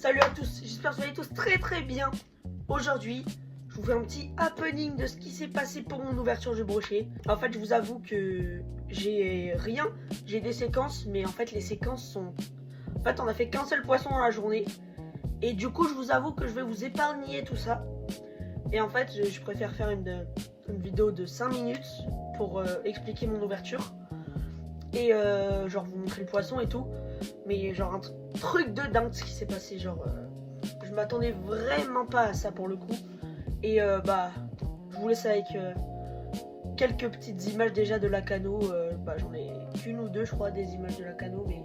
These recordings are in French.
Salut à tous, j'espère que vous allez tous très bien. Aujourd'hui, je vous fais un petit happening de ce qui s'est passé pour mon ouverture du brochet. En fait, je vous avoue que j'ai rien, j'ai des séquences, mais en fait les séquences sont... En fait, on a fait qu'un seul poisson dans la journée. Et du coup, je vous avoue que je vais vous épargner tout ça. Et en fait, je préfère faire une vidéo de 5 minutes pour expliquer mon ouverture. Et genre vous montrer le poisson et tout. Mais genre un truc de dingue ce qui s'est passé. Genre je m'attendais vraiment pas à ça pour le coup. Et bah je vous laisse avec quelques petites images déjà de la cano. Bah j'en ai qu'une ou deux je crois des images de la cano. Mais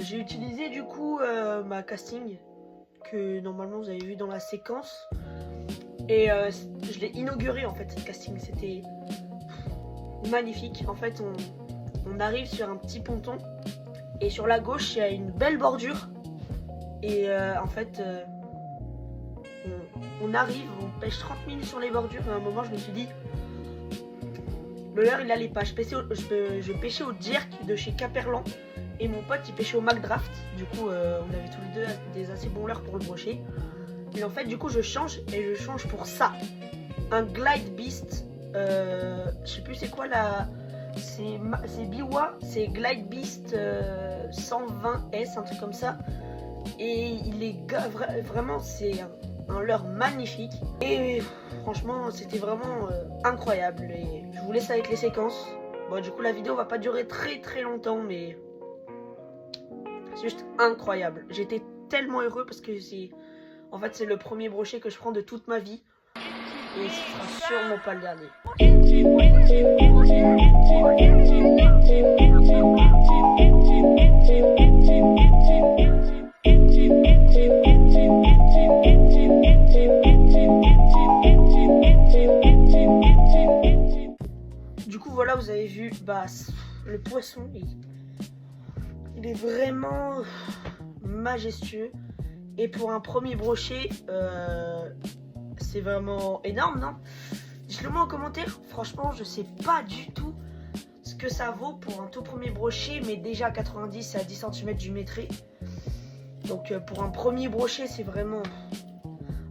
j'ai utilisé du coup ma casting que normalement vous avez vu dans la séquence et je l'ai inauguré en fait cette casting, c'était magnifique. En fait on arrive sur un petit ponton et sur la gauche il y a une belle bordure et en fait on arrive, on pêche 30 minutes sur les bordures et à un moment je me suis dit le leurre il allait pas, je pêchais au jerk de chez Caperlan. Et mon pote il pêchait au McDraft. Du coup on avait tous les deux des assez bons leurres pour le brochet. Et en fait du coup je change pour ça. Un Glide Beast. Je sais plus c'est quoi la... C'est Biwa. C'est Glide Beast 120S, un truc comme ça. Et il est vraiment c'est un leurre magnifique. Et franchement c'était vraiment incroyable. Et je vous laisse avec les séquences. Bon du coup la vidéo va pas durer très longtemps mais... C'est juste incroyable. J'étais tellement heureux parce que c'est le premier brochet que je prends de toute ma vie. Et ce sera sûrement pas le dernier. Du coup voilà, vous avez vu le poisson. Il est vraiment majestueux. Et pour un premier brochet, c'est vraiment énorme, non? Dites-le moi en commentaire. Franchement, je sais pas du tout ce que ça vaut pour un tout premier brochet. Mais déjà à 90 et à 10 cm du métré. Donc pour un premier brochet, c'est vraiment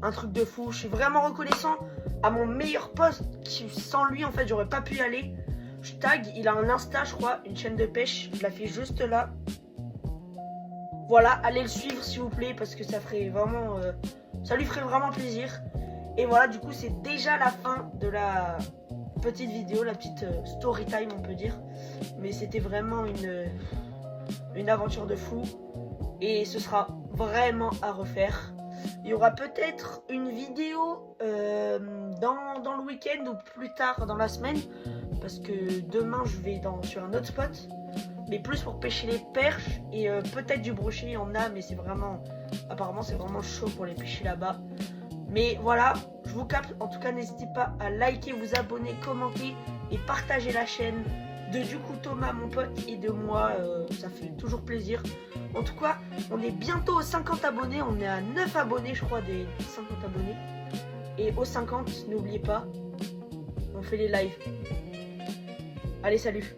un truc de fou. Je suis vraiment reconnaissant à mon meilleur pote. Sans lui, en fait, j'aurais pas pu y aller. Je tag, il a un Insta, je crois, une chaîne de pêche. Je la fais juste là. Voilà, allez le suivre s'il vous plaît parce que ça ferait vraiment, ça lui ferait vraiment plaisir. Et voilà, du coup c'est déjà la fin de la petite vidéo, la petite story time on peut dire. Mais c'était vraiment une aventure de fou et ce sera vraiment à refaire. Il y aura peut-être une vidéo dans le week-end ou plus tard dans la semaine parce que demain je vais sur un autre spot. Mais plus pour pêcher les perches et peut-être du brochet, il y en a, mais c'est vraiment... Apparemment, c'est vraiment chaud pour les pêcher là-bas. Mais voilà, je vous capte. En tout cas, n'hésitez pas à liker, vous abonner, commenter et partager la chaîne de du coup Thomas, mon pote, et de moi. Ça fait toujours plaisir. En tout cas, on est bientôt aux 50 abonnés. On est à 9 abonnés, je crois, des 50 abonnés. Et aux 50, n'oubliez pas, on fait les lives. Allez, salut!